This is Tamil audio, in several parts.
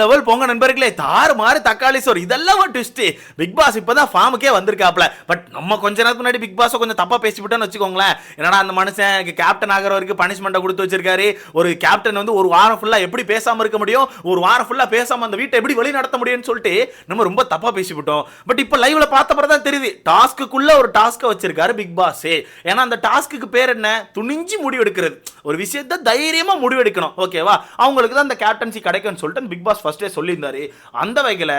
லெவல் போங்க நண்பர்களே, தாறு மாறு தக்காளி சோறு, இதெல்லாம் ஒரு ட்விஸ்ட். பிக் பாஸ் இப்பதான் ஃபார்முக்கே வந்திருக்காப்ல. பட் நம்ம கொஞ்ச நேரத்துக்கு முன்னாடி பிக் பாஸ் கொஞ்சம் தப்பா பேசிவிட்டோம்னு வச்சுக்கோங்களேன். என்னடா அந்த மனுஷன் கேப்டன் ஆகிறவருக்கு பனிஷ்மெண்ட் கொடுத்து வச்சிருக்காரு. ஒரு கேப்டன் வந்து ஒரு வாரம் ஃபுல்லா எப்படி பேசாம இருக்க முடியும், ஒரு வாரம் ஃபுல்லா பேசாம அந்த வீட்டை எப்படி வழி நடத்த முடியும்னு சொல்லிட்டு நம்ம ரொம்ப தப்பா பேசிவிட்டோம். பட் இப்ப லைவ்ல பார்த்த பிறகு தான் தெரியுது, டாஸ்க்குள்ள ஒரு டாஸ்க் வச்சிருக்காரு பிக் பாஸ். ஏன்னா அந்த டாஸ்க்கு பேர் என்ன, துணிஞ்சு முடிவெடுக்கிறது. ஒரு விஷயத்தை தைரியமா முடிவெடுக்கணும், ஓகேவா? அவங்களுக்கு தான் அந்த கேப்டன்சி கிடைக்கும்னு சொல்லிட்டு பிக் பாஸ் ஃபர்ஸ்டே சொல்லியிருந்தாரு. அந்த வகையில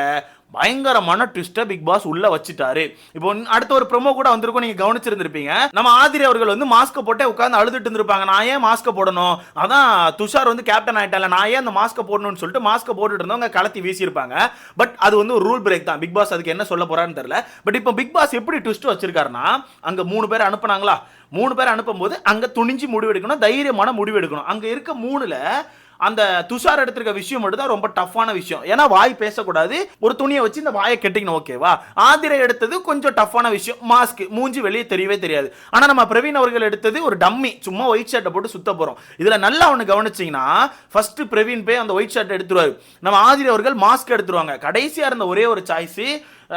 பயங்கரமான ட்விஸ்ட பிக் பாஸ் உள்ள வச்சிட்டாரு. இப்போ அடுத்த ஒரு ப்ரோமோ கூட வந்திருக்கும், நீங்க கவனிச்சிருந்திருப்பீங்க. நம்ம ஆதிரி அவர்கள் வந்து மாஸ்க் போட்டே உட்கார்ந்து அழுதுட்டு இருந்திருப்பாங்க. நான் ஏன் மாஸ்க் போடணும், அதான் துஷார் வந்து கேப்டன் ஆயிட்டால, நான் ஏன் அந்த மாஸ்க் போடணும்னு சொல்லிட்டு மாஸ்க் போட்டுட்டு இருந்தவங்க கலத்தி வீசியிருப்பாங்க. பட் அது வந்து ஒரு ரூல் பிரேக் தான். பிக் பாஸ் அதுக்கு என்ன சொல்ல போறான்னு தெரியல. பட் இப்போ பிக் பாஸ் எப்படி ட்விஸ்ட் வச்சிருக்காருன்னா, அங்க 3 பேர் அனுப்புனாங்களா, 3 பேர் அனுப்பும்போது அங்க துணிஞ்சு முடிவெடுக்கணும், தைரியமான முடிவெடுக்கணும். அங்க இருக்க 3ல அந்த துஷார் எடுத்திருக்க விஷயம் மட்டும் தான் ரொம்ப டஃப்பான விஷயம். ஏன்னா வாய் பேசக்கூடாது, ஒரு துணியை வச்சு இந்த வாயை கெட்டிக்கணும், ஓகேவா? ஆதிரை எடுத்தது கொஞ்சம் டஃப்பான விஷயம், மாஸ்க், மூஞ்சி வெளியே தெரியவே தெரியாது. ஆனா நம்ம பிரவீன் அவர்கள் எடுத்தது ஒரு டம்மி, சும்மா ஒயிட் ஷர்ட்டை போட்டு சுத்த போறோம். இதுல நல்லா ஒன்று கவனிச்சீங்கன்னா, ஃபர்ஸ்ட் பிரவீன் போய் அந்த ஒயிட் ஷர்ட் எடுத்துருவாரு, நம்ம ஆதிரை அவர்கள் மாஸ்க் எடுத்துருவாங்க. கடைசியா இருந்த ஒரே ஒரு சாய்ஸ்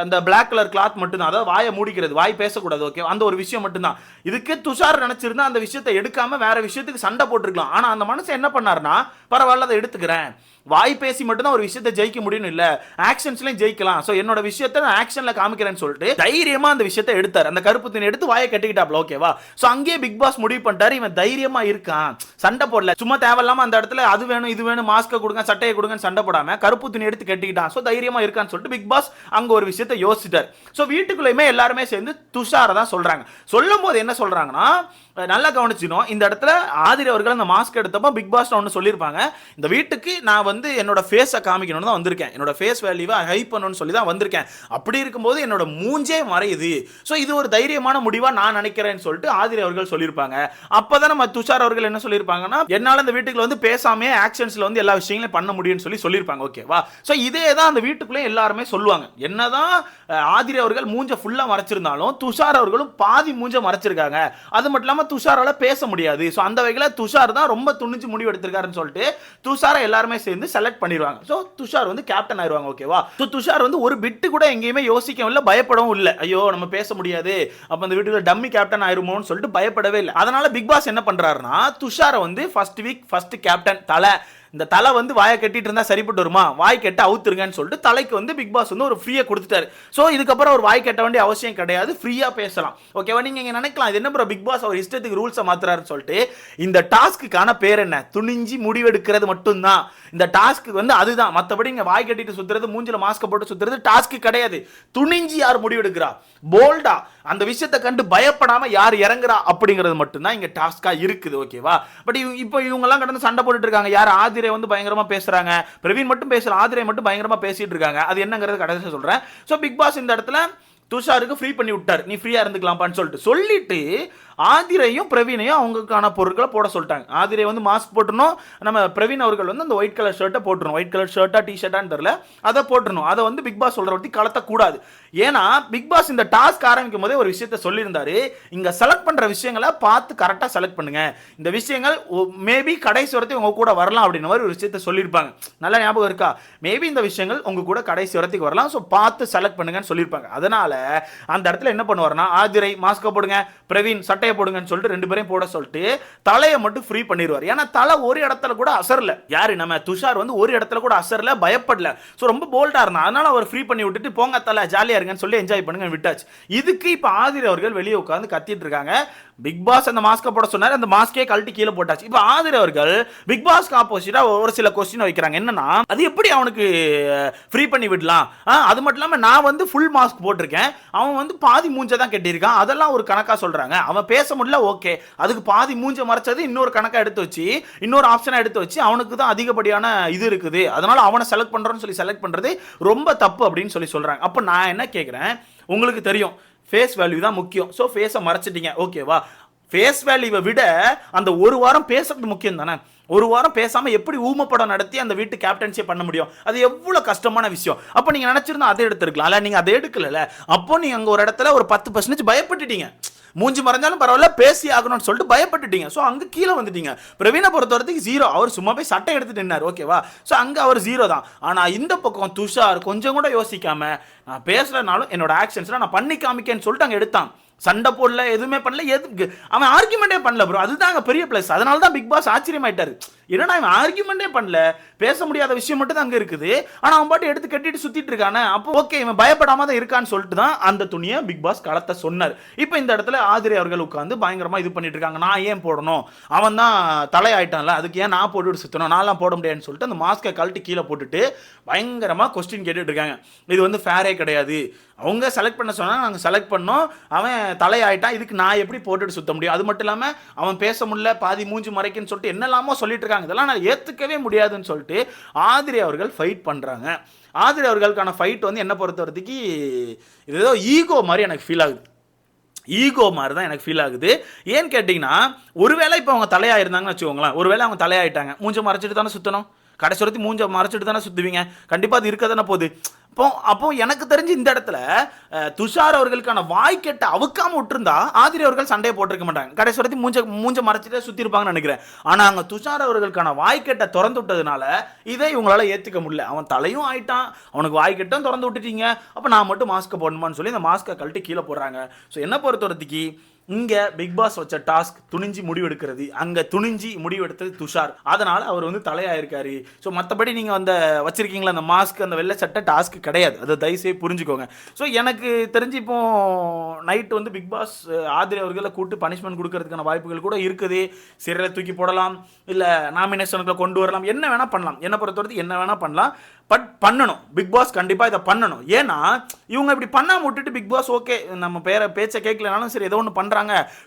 அந்த பிளாக் கலர் கிளாத் மட்டும் தான், அதாவது வாயை மூடிக்கிறது, வாய் பேசக்கூடாது, ஓகே? அந்த ஒரு விஷயம் மட்டும் தான். இதுக்கு துஷார் நினைச்சிருந்தா அந்த விஷயத்தை எடுக்காம வேற விஷயத்துக்கு சண்டை போட்டுருக்கலாம். ஆனா அந்த மனுஷன் என்ன பண்ணாருன்னா, பரவாயில்ல அதை எடுத்துக்கிறேன், வாய் பேசி மட்டும் தான் ஒரு விஷயத்தை ஜெயிக்க முடியும் இல்ல, ஆக்ஷன்ஸ்லயும் ஜெயிக்கலாம், சோ என்னோட விஷயத்தை நான் ஆக்ஷன்ல காமிக்கிறேன்னு சொல்லிட்டு தைரியமா அந்த விஷயத்தை எடுத்தார். அந்த கருப்பு துணி எடுத்து வாயை கட்டிக்கிட்டாப்ல, ஓகேவா? சோ அங்கேயே பிக் பாஸ் முடிவு பண்ணிட்டாரு, இவன் தைரியமா இருக்கான், சண்டை போடல, சும்மா தேவையில்லாம அந்த இடத்துல அது வேணும் இது வேணும், மாஸ்க கொடுங்க சட்டையை கொடுங்கன்னு சண்டை போடாம கருப்பு துணி எடுத்து கட்டிக்கிட்டான். சோ தைரியமா இருக்கான்னு சொல்லிட்டு பிக் பாஸ் அங்க ஒரு விஷயத்தை யோசிச்சிட்டார். சோ வீட்டுக்குள்ளேயுமே எல்லாருமே சேர்ந்து துஷாரை தான் சொல்றாங்க. சொல்லும் போது என்ன சொல்றாங்கன்னா, நல்லா கவனிச்சிடும், இந்த இடத்துல ஆதிரி அவர்கள் அந்த மாஸ்க் எடுத்தப்ப பிக் பாஸ் ஒன்று சொல்லியிருப்பாங்க, இந்த வீட்டுக்கு நான் வந்து என்னோட ஃபேஸை காமிக்கணும்னு தான் வந்திருக்கேன், என்னோட ஃபேஸ் வேல்யூவை ஹை பண்ணணும்னு சொல்லி தான் வந்திருக்கேன், அப்படி இருக்கும்போது என்னோட மூஞ்சே மறையுது, ஸோ இது ஒரு தைரியமான முடிவாக நான் நினைக்கிறேன்னு சொல்லிட்டு ஆதிரி அவர்கள் சொல்லியிருப்பாங்க. அப்போதான் நம்ம துஷார் அவர்கள் என்ன சொல்லியிருப்பாங்கன்னா, என்னால் அந்த வீட்டுக்குள்ள வந்து பேசாமே ஆக்ஷன்ஸில் வந்து எல்லா விஷயங்களையும் பண்ண முடியும்னு சொல்லியிருப்பாங்க, ஓகேவா? ஸோ இதே தான் அந்த வீட்டுக்குள்ளே எல்லாருமே சொல்லுவாங்க. என்னதான் ஆதிரி அவர்கள் மூஞ்ச ஃபுல்லாக மறைச்சிருந்தாலும் துஷார் அவர்களும் பாதி மூஞ்ச மறைச்சிருக்காங்க. அது மட்டும் இல்லாமல் துஷாரால பேச முடியாது. சோ அந்த வகையில் துஷார் தான் ரொம்ப துணிஞ்சு முடிவு எடுத்திருக்காருன்னு சொல்லிட்டு துஷாரை எல்லாருமே சேர்ந்து செலக்ட் பண்ணிடுவாங்க. சோ துஷார் வந்து கேப்டன் ஆயிருவாங்க, ஓகேவா? சோ துஷார் வந்து ஒரு பிட்டு கூட எங்கேயுமே யோசிக்கவும் இல்லை, பயப்படவும் இல்லை. ஐயோ நம்ம பேச முடியாது, அப்ப அந்த வீட்டுல டம்மி கேப்டன் ஆயிருமோன்னு சொல்லிட்டு பயப்படவே இல்லை. அதனால பிக் பாஸ் என்ன பண்றாருன்னா, துஷாரை வந்து ஃபர்ஸ்ட் வீக் ஃபர்ஸ்ட் கேப்டன் தலை, இந்த தலை வந்து வாயை கட்டிட்டு இருந்தா சரிப்பட்டு வருமா, வாய் கெட்ட அவுத்துருங்கன்னு சொல்லிட்டு தலைக்கு வந்து பிக் பாஸ் வந்து ஒரு ஃப்ரீயா கொடுத்துட்டாரு. சோ இதுக்கப்புறம் ஒரு வாய் கட்ட வேண்டிய அவசியம் கிடையாது, ஃப்ரீயா பேசலாம், ஓகேவா? நீங்க இங்க நினைக்கலாம், இது என்ன ப்ரோ பிக் பாஸ் அவர் இஷ்டத்துக்கு ரூல்ஸை மாத்துறாருன்னு சொல்லிட்டு. இந்த டாஸ்க்குக்கான பேர் என்ன, துணிஞ்சி முடிவெடுக்கிறது மட்டும்தான். இந்த டாஸ்க் வந்து அதுதான், மற்றபடி இங்க வாய் கட்டிட்டு சுத்துறது, மூஞ்சில மாஸ்க் போட்டு சுத்துறது டாஸ்க் கிடையாது. துணிஞ்சி யார் முடிவெடுக்கிறா, போல்டா அந்த விஷயத்தை கண்டு பயப்படாம யார் இறங்குறா அப்படிங்கிறது மட்டும்தான் இங்க டாஸ்கா இருக்குது, ஓகேவா? பட் இப்போ இவங்க எல்லாம் கடந்து சண்டை போட்டுட்டு இருக்காங்க. யார் ஆதிரை வந்து பயங்கரமா பேசுறாங்க, பிரவீன் மட்டும் பேசுற, ஆதிரை மட்டும் பயங்கரமா பேசிட்டு இருக்காங்க. அது என்னங்கிறது கடைசியா சொல்றேன். சோ பிக் பாஸ் இந்த இடத்துல துஷாருக்கு ஃப்ரீ பண்ணி விட்டார், நீ ஃப்ரீயா இருந்துக்கலாம்ப்பான்னு சொல்லிட்டு ஆதிரையும் பிரவீனையும் அவங்களுக்கான பொருட்களை போட சொல்லிட்டாங்க. ஆதிரை வந்து மாஸ்க் போட்டுணும், நம்ம பிரவீன் அவர்கள் வந்து அந்த ஒயிட் கலர் ஷர்ட்டை போட்டுரும், ஒயிட் கலர் ஷர்ட்டா டி ஷர்ட்டான்னு தெரியல, அதை போட்டுருணும். அதை வந்து பிக் பாஸ் சொல்ற பத்தி கலத்தக்கூடாது. ஏன்னா பிக் பாஸ் இந்த டாஸ்க் ஆரம்பிக்கும் போதே ஒரு விஷயத்த சொல்லியிருந்தாரு, இங்க செலக்ட் பண்ற விஷயங்களை பார்த்து கரெக்டா செலக்ட் பண்ணுங்க, இந்த விஷயங்கள் மேபி கடைசி வரத்தையும் உங்க கூட வரலாம் அப்படின்னு ஒரு விஷயத்த சொல்லியிருப்பாங்க. நல்ல ஞாபகம் இருக்கா? மேபி இந்த விஷயங்கள் உங்க கூட கடைசி வரத்துக்கு வரலாம், ஸோ பார்த்து செலக்ட் பண்ணுங்கன்னு சொல்லியிருப்பாங்க. அதனால அந்த இடத்துல என்ன பண்ணுவாருன்னா, ஆதிரை மாஸ்க போடுங்க, பிரவீன் சட்டையை போடுங்கன்னு சொல்லிட்டு 2 பேரையும் போட சொல்லிட்டு தலையை மட்டும் ஃப்ரீ பண்ணிடுவார். ஏன்னா தலை ஒரு இடத்துல கூட அசரல, யாரு நம்ம துஷார் வந்து ஒரு இடத்துல கூட அசரல, பயப்படல, சோ ரொம்ப போல்டா இருந்தா. அதனால அவர் ஃப்ரீ பண்ணி விட்டுட்டு போங்க தலை ஜாலியா இருங்கன்னு சொல்லி என்ஜாய் பண்ணுங்க விட்டாச்சு. இதுக்கு இப்ப ஆதிரை அவர்கள் வெளியே உட்கார்ந்து கத்திட்டு இருக்காங்க. பிக் பாஸ் அந்த மாஸ்க போட சொன்னாரு, அந்த மாஸ்கே கழட்டி கீழே போட்டாச்சு. இப்ப ஆதிரை அவர்கள் பிக் பாஸ்க்கு ஆப்போசிட்டா ஒரு சில கொஸ்டின் வைக்கிறாங்க. என்னன்னா, அது எப்படி அவனுக்கு ஃப்ரீ பண்ணி விடலாம், அது மட்டும் இல்லாம நான் வந்து ஃபுல் மாஸ்க் போட்டிருக்கேன், அவன் வந்து பாதி மூஞ்ச தான் கட்டியிருக்கான், அதெல்லாம் ஒரு கணக்கா சொல்றாங்க. அவன் பேச முடியல, ஓகே, அதுக்கு பாதி மூஞ்ச மறைச்சது இன்னொரு கணக்கா எடுத்து வச்சு, இன்னொரு ஆப்ஷனா எடுத்து வச்சு அவனுக்கு தான் அதிகப்படியான இது இருக்குது, அதனால அவனை செலக்ட் பண்றோம்னு சொல்லி செலக்ட் பண்றது ரொம்ப தப்பு அப்படின்னு சொல்லி சொல்றாங்க. அப்ப நான் என்ன கேட்கிறேன், உங்களுக்கு தெரியும் ஃபேஸ் வேல்யூ தான் முக்கியம். ஸோ ஃபேஸை மறைச்சிட்டீங்க, ஓகேவா? ஃபேஸ் வேல்யூவை விட அந்த ஒரு வாரம் பேசுறது முக்கியம் தானே. ஒரு வாரம் பேசாம எப்படி ஊமப்படம் நடத்தி அந்த வீட்டு கேப்டன்சியை பண்ண முடியும், அது எவ்வளவு கஷ்டமான விஷயம். அப்ப நீங்க நினைச்சிருந்தா அதை எடுத்துருக்கலாம், நீங்க அதை எடுக்கல. அப்போ நீங்க அங்க ஒரு இடத்துல ஒரு 10% பயப்பட்டுட்டீங்க. மூஞ்சி மறைஞ்சாலும் பரவாயில்ல பேசி ஆகணும்னு சொல்லிட்டு பயப்பட்டுட்டீங்க. ஸோ அங்கே கீழே வந்துட்டீங்க. பிரவீனை பொறுத்த வரைக்கும் 0. அவர் சும்மா போய் சட்டை எடுத்துட்டு நின்னார், ஓகேவா? ஸோ அங்கே அவர் 0 தான். ஆனால் இந்த பக்கம் துஷார் கொஞ்சம் கூட யோசிக்காம நான் பேசுறதுனாலும் என்னோட ஆக்ஷன்ஸ்லாம் நான் பண்ணி காமிக்கேன்னு சொல்லிட்டு அங்கே எடுத்தான். சண்டை போடல, எதுவுமே பண்ணல, எதுக்கு அவன் ஆர்குமெண்டே பண்ணல ப்ரோ. அதுதான் பெரிய பிளஸ். அதனால தான் பிக் பாஸ் ஆச்சரியமாயிட்டாரு. ஏன்னா அவன் ஆர்குமெண்டே பண்ணல, பேச முடியாத விஷயம் மட்டும் தான் அங்கே இருக்குது. ஆனால் அவன் பாட்டு எடுத்து கட்டிட்டு சுத்திட்டு இருக்கானே, அப்போ ஓகே இவன் பயப்படாம தான் இருக்கான்னு சொல்லிட்டு தான் அந்த துணியை பிக் பாஸ் களத்தை சொன்னார். இப்போ இந்த இடத்துல ஆதிரை அவர்கள் உட்காந்து பயங்கரமா இது பண்ணிட்டு இருக்காங்க. நான் ஏன் போடணும், அவன் தான் தலையாயிட்டான்ல, அதுக்கு ஏன் நான் போட்டுட்டு சுத்தணும், நான்லாம் போட முடியாதுன்னு சொல்லிட்டு அந்த மாஸ்கை கழட்டி கீழே போட்டுட்டு பயங்கரமா கொஸ்டின் கேட்டுட்டு இருக்காங்க. இது வந்து ஃபேரே கிடையாது, அவங்க செலக்ட் பண்ண சொன்னா நாங்கள் செலக்ட் பண்ணோம், அவன் தலையாயிட்டான், இதுக்கு நான் எப்படி போட்டுட்டு சுத்த முடியும், அது மட்டும் இல்லாமல் அவன் பேச முடியல, பாதி மூஞ்சி மறைக்குன்னு சொல்லிட்டு என்னெல்லாமோ சொல்லிட்டு இருக்காங்க. இதெல்லாம் நான் ஏற்றுக்கவே முடியாதுன்னு சொல்லிட்டு ஆதிரை அவர்கள் ஃபைட் பண்ணுறாங்க. ஆதிரை அவர்களுக்கான ஃபைட் வந்து என்ன பொறுத்த வரைக்கும் இது ஏதோ ஈகோ மாதிரி எனக்கு ஃபீல் ஆகுது. ஈகோ மாதிரி தான் எனக்கு ஃபீல் ஆகுது. ஏன்னு கேட்டிங்கன்னா, ஒருவேளை இப்போ அவங்க தலையாயிருந்தாங்கன்னு வச்சுக்கோங்களேன், ஒருவேளை அவங்க தலையாயிட்டாங்க, மூஞ்சை மறைச்சிட்டு தானே சுற்றணும், கடைசி வரைக்கும் மூஞ்சை மறைச்சிட்டு தானே சுற்றுவீங்க, கண்டிப்பாக அது இருக்க தானே போகுது. அப்போ எனக்கு தெரிஞ்சு இந்த இடத்துல துஷார் அவர்களுக்கான வாய்க்கெட்ட அவுக்காம விட்டுருந்தா ஆதிரை அவர்கள் சண்டையை போட்டிருக்க மாட்டாங்க, கடைசி வரைக்கும் மூஞ்ச மறைச்சிட்டே சுற்றி இருப்பாங்கன்னு நினைக்கிறேன். ஆனால் அங்கே துஷார் அவர்களுக்கான வாய்க்கெட்ட திறந்து விட்டதுனால இதை இவங்களால ஏற்றுக்க முடியல. அவன் தலையும் ஆயிட்டான், அவனுக்கு வாய்க்கெட்டும் திறந்து விட்டுட்டீங்க, அப்போ நான் மட்டும் மாஸ்க்கை போடணுமான்னு சொல்லி இந்த மாஸ்க்கை கழட்டி கீழே போடுறாங்க. ஸோ என்ன பொறுத்த வரைக்கும் இங்கே பிக் பாஸ் வச்ச டாஸ்க் துணிஞ்சு முடிவெடுக்கிறது, அங்கே துணிஞ்சு முடிவெடுத்தது துஷார். அதனால் அவர் வந்து தலையாயிருக்காரு. ஸோ மற்றபடி நீங்கள் அந்த வச்சிருக்கீங்களா அந்த மாஸ்க், அந்த வெள்ளை சட்டை டாஸ்க் கிடையாது, அதை தயவுசெய்து புரிஞ்சுக்கோங்க. ஸோ எனக்கு தெரிஞ்சு இப்போ நைட்டு வந்து பிக் பாஸ் ஆதிரை அவர்களை கூட்டு பனிஷ்மெண்ட் கொடுக்கறதுக்கான வாய்ப்புகள் கூட இருக்குது. சிறையில் தூக்கி போடலாம், இல்லை நாமினேஷனுக்குள்ள கொண்டு வரலாம், என்ன வேணால் பண்ணலாம். என்னை பொறுத்தவரைக்கும் என்ன வேணால் பண்ணலாம். பட் பண்ணணும், பிக் பாஸ் கண்டிப்பாக இதை பண்ணணும். ஏன்னா இவங்க இப்படி பண்ணாமல் விட்டுட்டு பிக் பாஸ் ஓகே நம்ம பேச்சை கேட்கலனாலும் சரி ஏதோ ஒன்று பண்ணுறாங்க,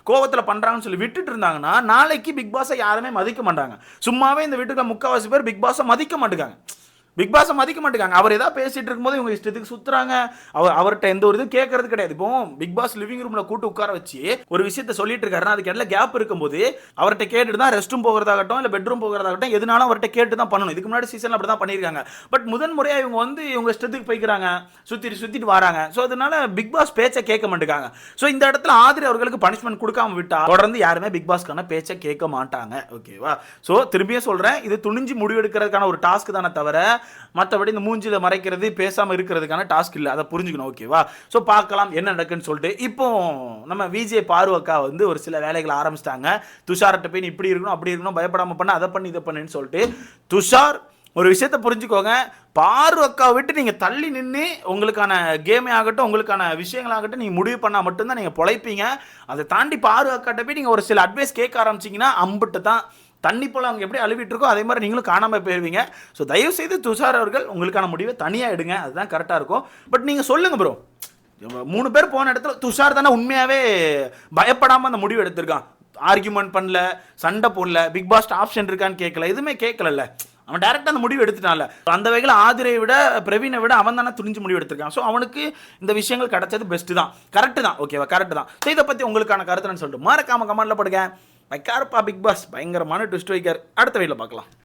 கோவத்தில் பண்ணுறாங்கன்னு சொல்லி விட்டுட்டு இருந்தாங்கன்னா நாளைக்கு பிக் பாஸை யாருமே மதிக்க மாட்டாங்க. சும்மாவே இந்த வீட்டுக்கு முக்கால்வாசி பேர் பிக் பாஸை மதிக்க மாட்டேங்காங்க, பிக் பாஸை மதிக்க மாட்டேங்காங்க. அவர் ஏதாவது பேசிட்டு இருக்கும்போது இவங்க இஷ்டத்துக்கு சுற்றுறாங்க, அவர்கிட்ட எந்த ஒரு இதுவும் கேட்கறது கிடையாது. இப்போ பிக் பாஸ் லிவிங் ரூமில் கூட்டு உட்கார வச்சு ஒரு விஷயத்த சொல்லிட்டு இருக்காருன்னா அதுக்கு இடையில கேப் இருக்கும்போது அவர்கிட்ட கேட்டுட்டு தான் ரெஸ்ட் ரூம் போகிறதாகட்டும் இல்லை பெட்ரூம் போகிறதாகட்டும் எதுனாலும் அவர்கிட்ட கேட்டு தான் பண்ணணும். இதுக்கு முன்னாடி சீசனில் அப்படி தான் பண்ணியிருக்காங்க. பட் முதன் முறையாக இவங்க வந்து இவங்க இஷ்டத்துக்கு போய்க்கிறாங்க, சுற்றிட்டு வராங்க. ஸோ அதனால பிக் பாஸ் பேச்சை கேட்க மாட்டேங்காங்க. ஸோ இந்த இடத்துல ஆதிரை அவர்களுக்கு பனிஷ்மெண்ட் கொடுக்காம விட்டா தொடர்ந்து யாருமே பிக் பாஸ்க்கான பேச்சை கேட்க மாட்டாங்க, ஓகேவா? ஸோ திரும்பியும் சொல்கிறேன், இது துணிஞ்சு முடிவெடுக்கிறதுக்கான ஒரு டாஸ்க் தானே தவிர மற்றபடி இந்த மூஞ்சில மறைக்கிறது பேசாமல் இருக்கிறதுக்கான டாஸ்க் இல்லை, அதை புரிஞ்சுக்கணும், ஓகேவா? ஸோ பார்க்கலாம் என்ன நடக்குன்னு சொல்லிட்டு. இப்போ நம்ம விஜய் பார்வக்கா வந்து ஒரு சில வேலைகளை ஆரம்பிச்சிட்டாங்க. துஷார்கிட்ட போய் இப்படி இருக்கணும் அப்படி இருக்கணும், பயப்படாமல் பண்ண, அதை பண்ணி இதை பண்ணுன்னு சொல்லிட்டு. துஷார் ஒரு விஷயத்தை புரிஞ்சுக்கோங்க, பார்வக்காவை விட்டு நீங்கள் தள்ளி நின்று உங்களுக்கான கேமே ஆகட்டும் உங்களுக்கான விஷயங்களாகட்டும் நீங்கள் முடிவு பண்ணால் மட்டும்தான் நீங்கள் பொழைப்பீங்க. அதை தாண்டி பார்வக்காட்ட போய் நீங்கள் ஒரு சில அட்வைஸ் கேட்க ஆரம்பிச்சிங்கன்னா அம்பிட்டு தான் தண்ணி போல் அவங்க எப்படி அழுவிட்டு இருக்கோ அதே மாதிரி நீங்களும் காணாமல் போயிருவீங்க. ஸோ தயவுசெய்து துஷார் அவர்கள் உங்களுக்கான முடிவை தனியாக எடுங்க, அதுதான் கரெக்டாக இருக்கும். பட் நீங்கள் சொல்லுங்கள் ப்ரோ, 3 பேர் போன இடத்துல துஷார் தானே உண்மையாகவே பயப்படாமல் அந்த முடிவு எடுத்திருக்கான், ஆர்கியூமெண்ட் பண்ணல, சண்டை போடல, பிக் பாஸ் ஆப்ஷன் இருக்கான்னு கேட்கல, எதுவுமே கேட்கல, அவன் டேரெக்டாக அந்த முடிவு எடுத்துட்டான்ல. அந்த வகையில் ஆதிரை விட பிரவீனை விட அவன் தானே துணிஞ்சு முடிவு எடுத்திருக்கான். ஸோ அவனுக்கு இந்த விஷயங்கள் கிடைச்சது பெஸ்ட்டு தான், கரெக்டு தான், ஓகேவா? கரெக்டு தான். ஸோ இதை பற்றி உங்களுக்கான கருத்துன்னு சொல்லிட்டு மறக்காம கமெண்ட்டில் படுங்க. வைக்காருப்பா பிக் பாஸ் பயங்கரமான ட்விஸ்ட் வைக்கார். அடுத்த வீட்டில் பார்க்கலாம்.